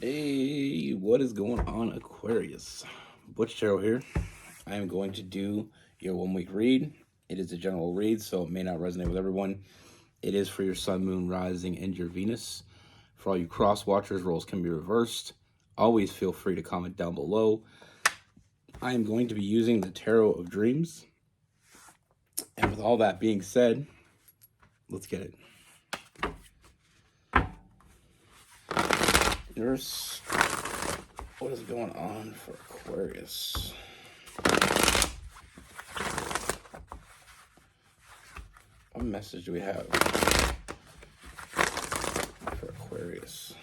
Hey, what is going on, Aquarius? Butch Tarot here. I am going to do your 1 week read. It is a general read, so it may not resonate with everyone. It is for your sun, moon, rising, and your Venus. For all you cross watchers, roles can be reversed. Always feel free to comment down below. I am going to be using the Tarot of Dreams. And with all that being said, let's get it. Nurse, what is going on for Aquarius? What message do we have for Aquarius?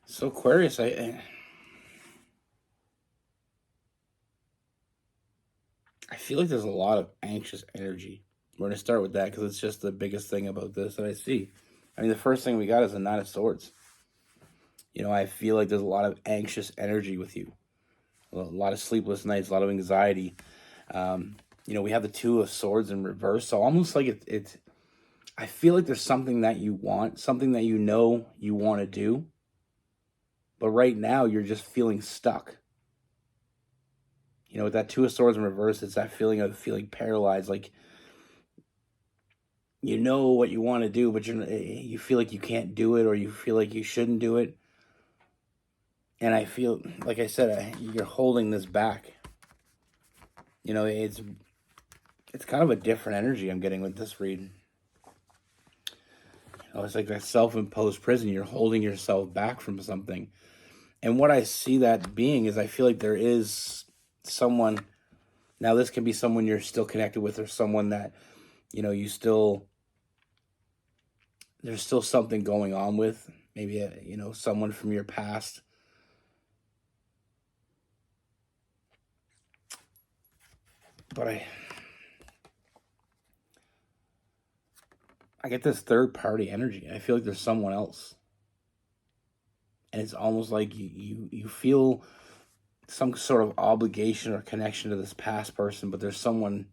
So Aquarius, I feel like there's a lot of anxious energy. We're going to start with that because it's just the biggest thing about this that I see. I mean, the first thing we got is the Nine of Swords. I feel like there's a lot of anxious energy with you. A lot of sleepless nights, a lot of anxiety. We have the Two of Swords in reverse. So almost like it's I feel like there's something that you want, something that you know you want to do. But right now, you're just feeling stuck. With that Two of Swords in reverse, it's that feeling of feeling paralyzed. Like, you know what you want to do, but you feel like you can't do it, or you feel like you shouldn't do it. And I feel, like I said, you're holding this back. It's kind of a different energy I'm getting with this read. It's like that self-imposed prison. You're holding yourself back from something. And what I see that being is I feel like there is someone, now this can be someone you're still connected with, or someone that, there's still something going on with. Maybe, someone from your past. But I get this third party energy. I feel like there's someone else. And it's almost like you feel some sort of obligation or connection to this past person, but there's someone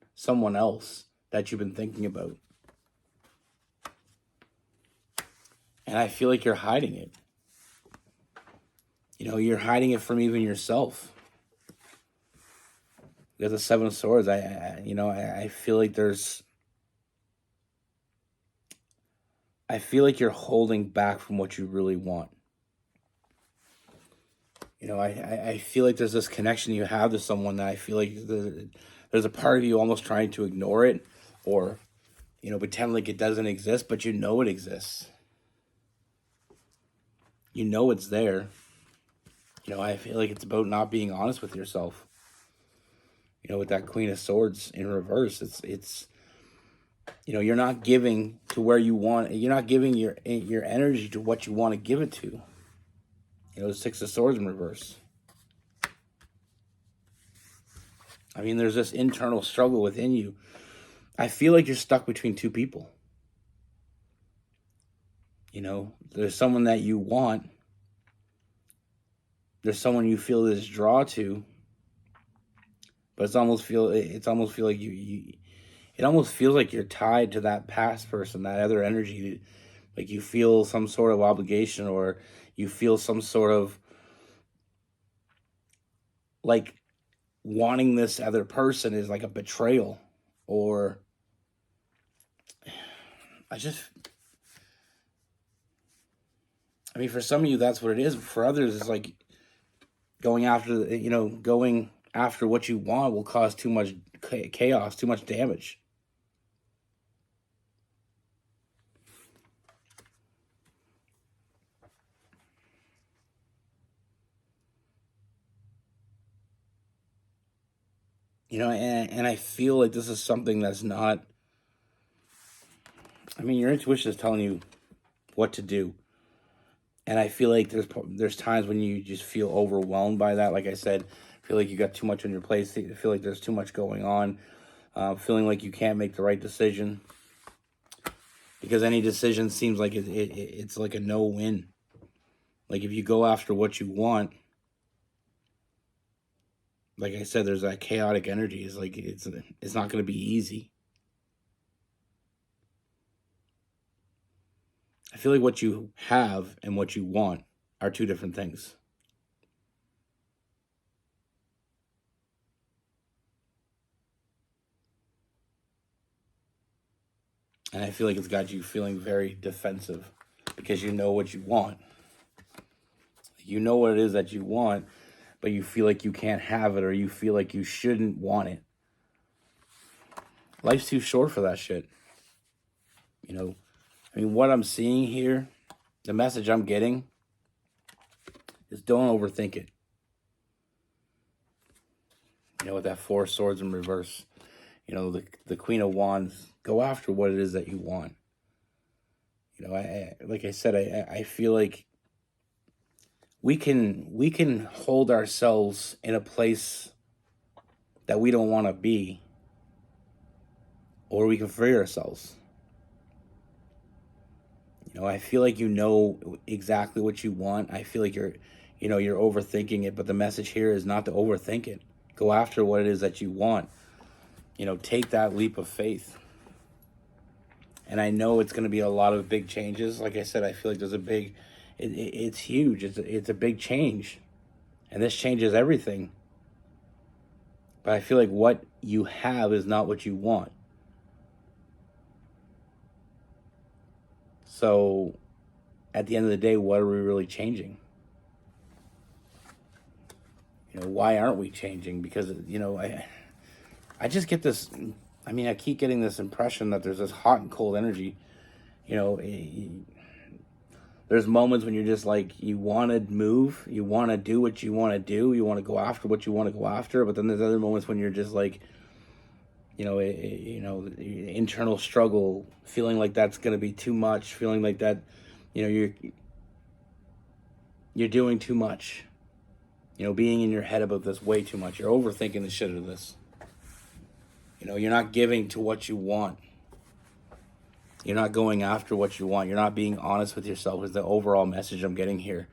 else that you've been thinking about. And I feel like you're hiding it. You're hiding it from even yourself. You got the Seven of Swords. I feel like I feel like you're holding back from what you really want. I feel like there's this connection you have to someone that I feel like there's a part of you almost trying to ignore it, or, pretend like it doesn't exist, but you know it exists. You know it's there. I feel like it's about not being honest with yourself. With that Queen of Swords in reverse, it's you're not giving to where you want. You're not giving your energy to what you want to give it to. The Six of Swords in reverse. I mean, there's this internal struggle within you. I feel like you're stuck between two people. There's someone that you want. There's someone you feel this draw to. But it almost feels like you're tied to that past person, that other energy. Like you feel some sort of obligation, or you feel some sort of like wanting this other person is like a betrayal, or I mean, for some of you, that's what it is. For others, it's like going after what you want will cause too much chaos, too much damage. And I feel like this is something that's not. I mean, your intuition is telling you what to do, and I feel like there's times when you just feel overwhelmed by that. Like I said, feel like you got too much on your plate. Feel like there's too much going on. Feeling like you can't make the right decision because any decision seems like it's like a no-win. Like if you go after what you want, like I said, there's that chaotic energy. It's like it's not going to be easy. I feel like what you have and what you want are two different things. And I feel like it's got you feeling very defensive because you know what you want. You know what it is that you want, but you feel like you can't have it or you feel like you shouldn't want it. Life's too short for that shit. I mean, what I'm seeing here, the message I'm getting is don't overthink it. With that Four of Swords in reverse, the Queen of Wands, go after what it is that you want. Like I said, I feel like we can hold ourselves in a place that we don't want to be, or we can free ourselves. I feel like exactly what you want. I feel like you're overthinking it, but the message here is not to overthink it. Go after what it is that you want. Take that leap of faith. And I know it's going to be a lot of big changes. Like I said, I feel like there's it's huge. It's a big change. And this changes everything. But I feel like what you have is not what you want. So at the end of the day, what are we really changing? Why aren't we changing? Because, I just get this, I keep getting this impression that there's this hot and cold energy. There's moments when you're just like, you want to move, you want to do what you want to do, you want to go after what you want to go after, but then there's other moments when you're just like, internal struggle, feeling like that's going to be too much, feeling like that, you're doing too much, being in your head about this way too much. You're overthinking the shit out of this. You're not giving to what you want. You're not going after what you want. You're not being honest with yourself is the overall message I'm getting here.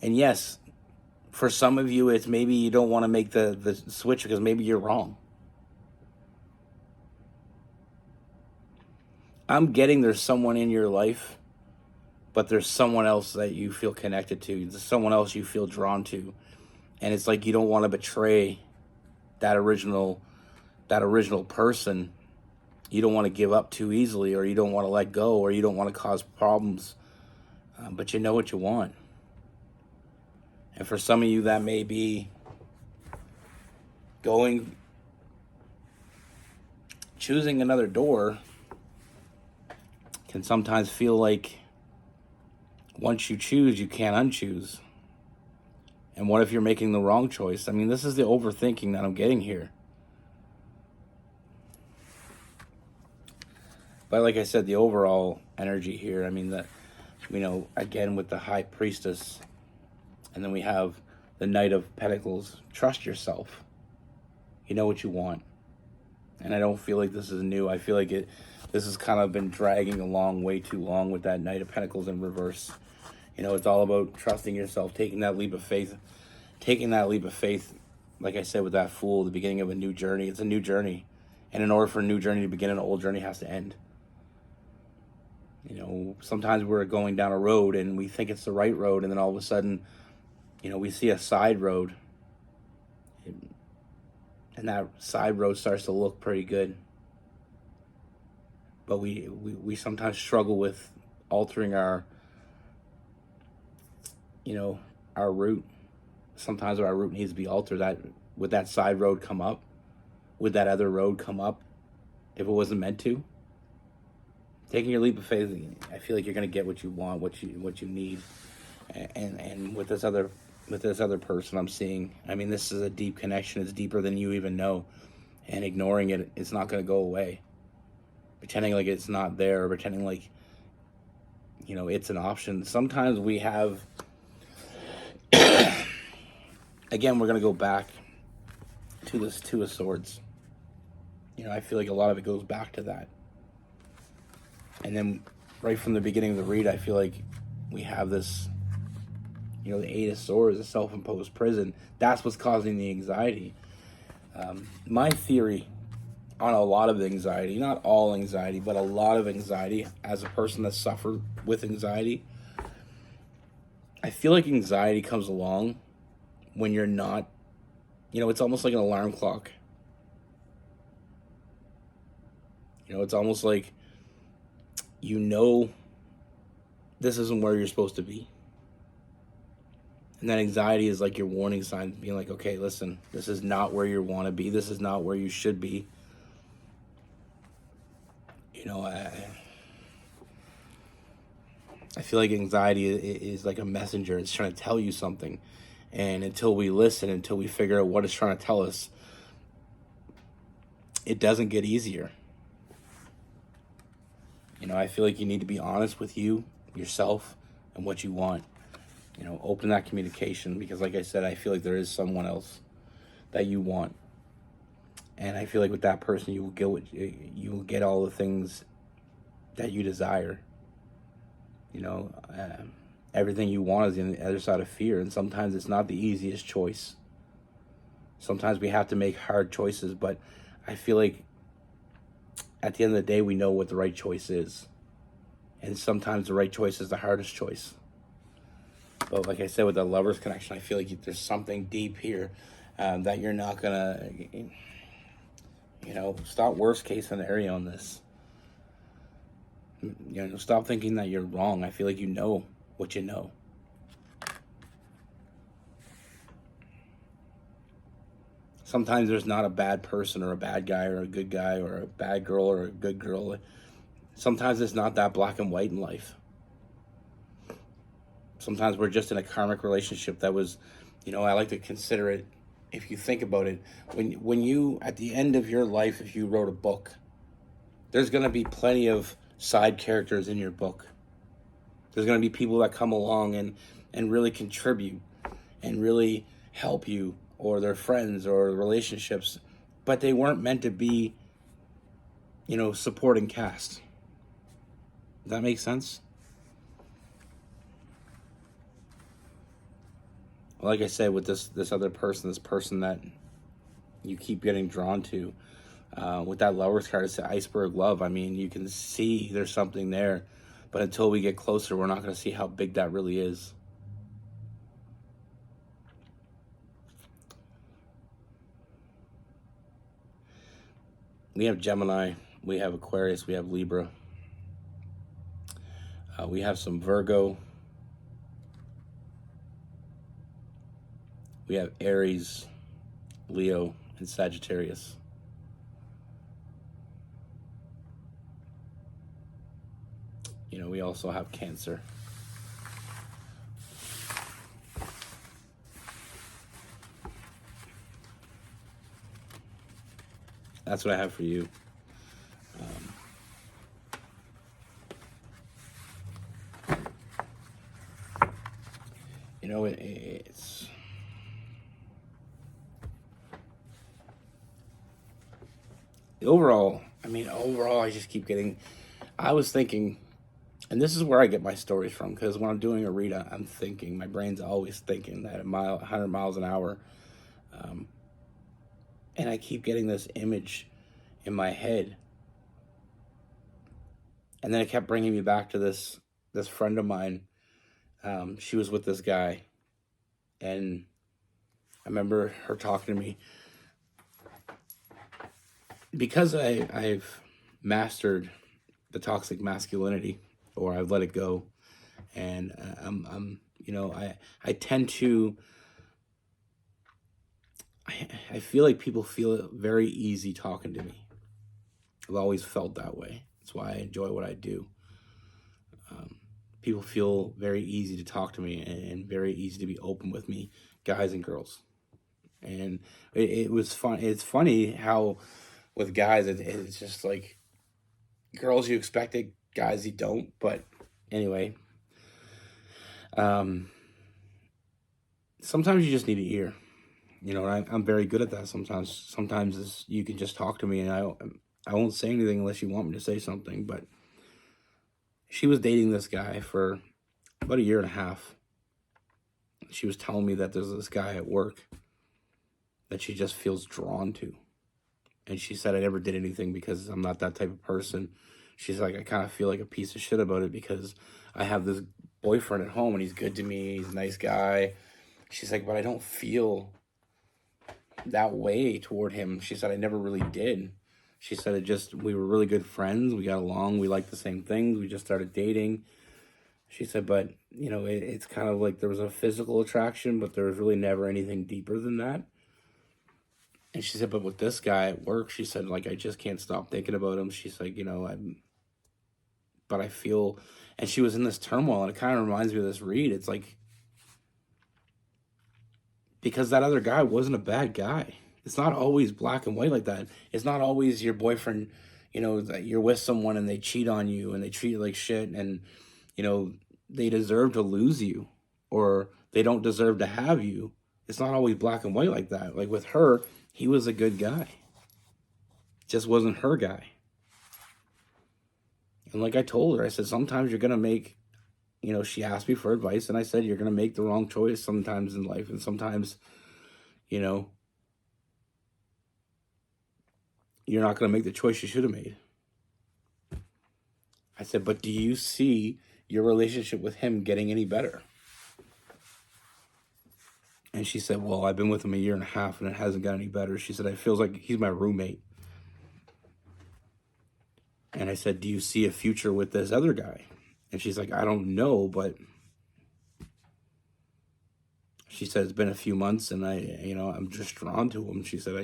And yes, for some of you, it's maybe you don't want to make the switch because maybe you're wrong. I'm getting there's someone in your life, but there's someone else that you feel connected to. There's someone else you feel drawn to. And it's like you don't want to betray that original person. You don't want to give up too easily, or you don't want to let go, or you don't want to cause problems. But you know what you want. And for some of you, that may be choosing another door can sometimes feel like once you choose, you can't unchoose. And what if you're making the wrong choice? This is the overthinking that I'm getting here. But like I said, the overall energy here, again, with the High Priestess, and then we have the Knight of Pentacles. Trust yourself. You know what you want. And I don't feel like this is new. I feel like this has kind of been dragging along way too long with that Knight of Pentacles in reverse. It's all about trusting yourself, taking that leap of faith. Like I said, with that Fool, the beginning of a new journey. It's a new journey. And in order for a new journey to begin, an old journey has to end. Sometimes we're going down a road and we think it's the right road, and then all of a sudden, we see a side road, and that side road starts to look pretty good. But we sometimes struggle with altering our, our route. Sometimes our route needs to be altered. That would that side road come up? Would that other road come up if it wasn't meant to? Taking your leap of faith, I feel like you're going to get what you want, what you need. And with this other person I'm seeing, I mean, this is a deep connection. It's deeper than you even know. And ignoring it, it's not going to go away. Pretending like it's not there, or pretending like, it's an option. Sometimes we have, again, we're going to go back to this Two of Swords. I feel like a lot of it goes back to that. And then right from the beginning of the read, I feel like we have this, the Eight of Swords, a self-imposed prison. That's what's causing the anxiety. My theory on a lot of anxiety, not all anxiety, but a lot of anxiety, as a person that suffered with anxiety, I feel like anxiety comes along when you're not, it's almost like an alarm clock. It's almost like, this isn't where you're supposed to be. And that anxiety is like your warning sign, being like, okay, listen, this is not where you want to be. This is not where you should be. I feel like anxiety is like a messenger. It's trying to tell you something. And until we listen, until we figure out what it's trying to tell us, it doesn't get easier. I feel like you need to be honest with yourself, and what you want. Open that communication, because like I said, I feel like there is someone else that you want. And I feel like with that person, you will get all the things that you desire. Everything you want is on the other side of fear. And sometimes it's not the easiest choice. Sometimes we have to make hard choices, but I feel like at the end of the day, we know what the right choice is. And sometimes the right choice is the hardest choice. But like I said, with the Lover's connection, I feel like there's something deep here that you're not going to, stop worst case scenario on this. Stop thinking that you're wrong. I feel like you know what you know. Sometimes there's not a bad person or a bad guy or a good guy or a bad girl or a good girl. Sometimes it's not that black and white in life. Sometimes we're just in a karmic relationship that was, I like to consider it, if you think about it, when you, at the end of your life, if you wrote a book, there's going to be plenty of side characters in your book. There's going to be people that come along and really contribute and really help you, or their friends or relationships, but they weren't meant to be, supporting cast. Does that make sense? Like I said, with this other person, this person that you keep getting drawn to, with that Lover's card, it's the iceberg love. I mean, you can see there's something there, but until we get closer, we're not going to see how big that really is. We have Gemini, we have Aquarius, we have Libra, we have some Virgo, we have Aries, Leo, and Sagittarius. We also have Cancer. That's what I have for you. It's overall, I just keep getting, I was thinking, and this is where I get my stories from, because when I'm doing a read, I'm thinking, my brain's always thinking at 100 miles an hour. And I keep getting this image in my head. And then it kept bringing me back to this friend of mine. She was with this guy. And I remember her talking to me. Because I've mastered the toxic masculinity, or I've let it go. And I tend to, I feel like people feel it very easy talking to me. I've always felt that way. That's why I enjoy what I do. People feel very easy to talk to me and very easy to be open with me, guys and girls. And it was fun. It's funny how with guys, it's just like girls you expect it, guys you don't. But anyway, um, sometimes you just need an ear. I'm very good at that. Sometimes you can just talk to me, and I won't say anything unless you want me to say something. But she was dating this guy for about a year and a half. She was telling me that there's this guy at work that she just feels drawn to. And she said, I never did anything because I'm not that type of person. She's like, I kind of feel like a piece of shit about it because I have this boyfriend at home and he's good to me. He's a nice guy. She's like, but I don't feel that way toward him. She said, I never really did. She said, we were really good friends. We got along. We liked the same things. We just started dating. She said, but, it's kind of like there was a physical attraction, but there was really never anything deeper than that. And she said, but with this guy at work, she said, like, I just can't stop thinking about him. She's like, but I feel, and she was in this turmoil, and it kind of reminds me of this read. It's like, because that other guy wasn't a bad guy. It's not always black and white like that. It's not always your boyfriend, that you're with someone and they cheat on you and they treat you like shit and, they deserve to lose you or they don't deserve to have you. It's not always black and white like that. Like with her, he was a good guy. Just wasn't her guy. And like I told her, I said, sometimes you're going to make, she asked me for advice and I said, you're going to make the wrong choice sometimes in life. And sometimes, you're not going to make the choice you should have made. I said, but do you see your relationship with him getting any better? And she said, well, I've been with him a year and a half and it hasn't got any better. She said, it feels like he's my roommate. And I said, do you see a future with this other guy? And she's like, I don't know, but she said, it's been a few months and I'm just drawn to him. She said,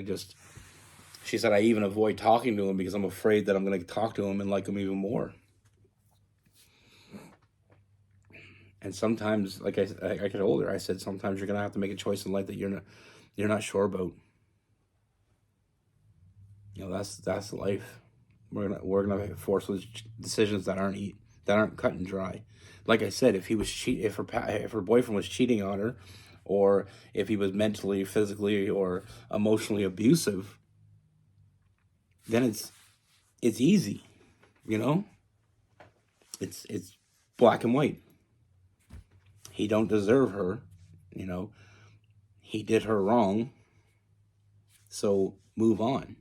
I even avoid talking to him because I'm afraid that I'm going to talk to him and like him even more. And sometimes, like I told her, I said, sometimes you're going to have to make a choice in life that you're not sure about. That's life. We're gonna force those decisions that aren't cut and dry. Like I said, if her boyfriend was cheating on her, or if he was mentally, physically, or emotionally abusive, then it's easy, It's black and white. He don't deserve her, He did her wrong. So move on.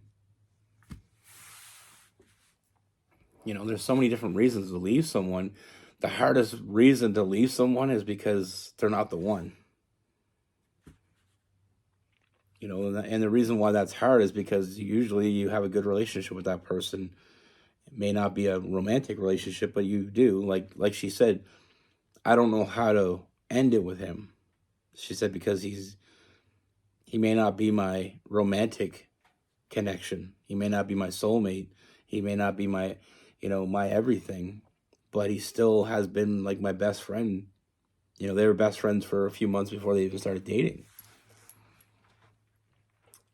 There's so many different reasons to leave someone. The hardest reason to leave someone is because they're not the one. And the reason why that's hard is because usually you have a good relationship with that person. It may not be a romantic relationship, but you do. Like she said, I don't know how to end it with him. She said, because he may not be my romantic connection. He may not be my soulmate. He may not be my, my everything, but he still has been like my best friend. They were best friends for a few months before they even started dating.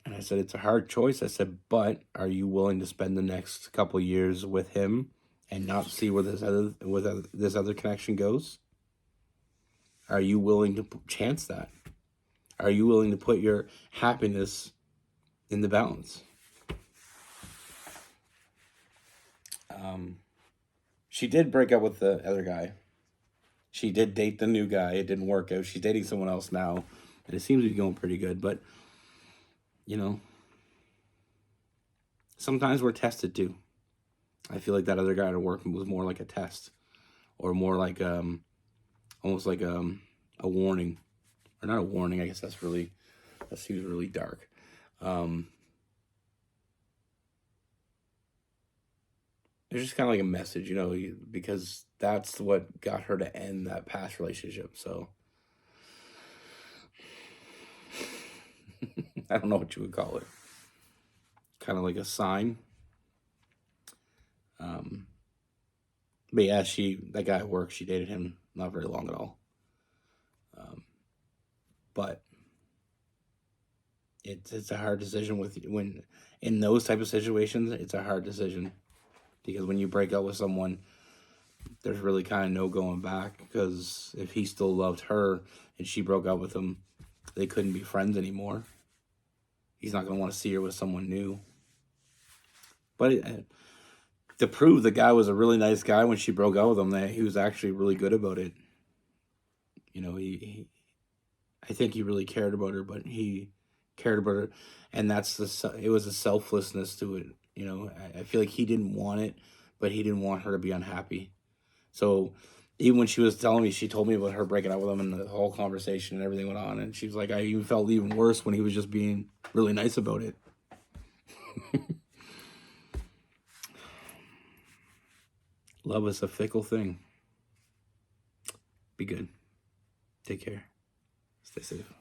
And I said, it's a hard choice. I said, but are you willing to spend the next couple of years with him and not see where this other connection goes? Are you willing to chance that? Are you willing to put your happiness in the balance? She did break up with the other guy. She did date the new guy. It didn't work out. She's dating someone else now, and it seems to be going pretty good. But, sometimes we're tested too. I feel like that other guy at work was more like a test, or more like almost like a warning, or not a warning. I guess that seems really dark. It's just kind of like a message, because that's what got her to end that past relationship. So I don't know what you would call it. Kind of like a sign. But yeah, that guy at work, she dated him not very long at all. But it's a hard decision when in those type of situations. It's a hard decision because when you break up with someone, there's really kind of no going back, because if he still loved her and she broke up with him, they couldn't be friends anymore. He's not going to want to see her with someone new. But to prove the guy was a really nice guy when she broke up with him, that he was actually really good about it. You know, I think he really cared about her, but he cared about her, and it was a selflessness to it. You know, I feel like he didn't want it, but he didn't want her to be unhappy. So even when she was telling me, she told me about her breaking up with him and the whole conversation and everything went on, and she was like, I even felt even worse when he was just being really nice about it. Love is a fickle thing. Be good. Take care. Stay safe.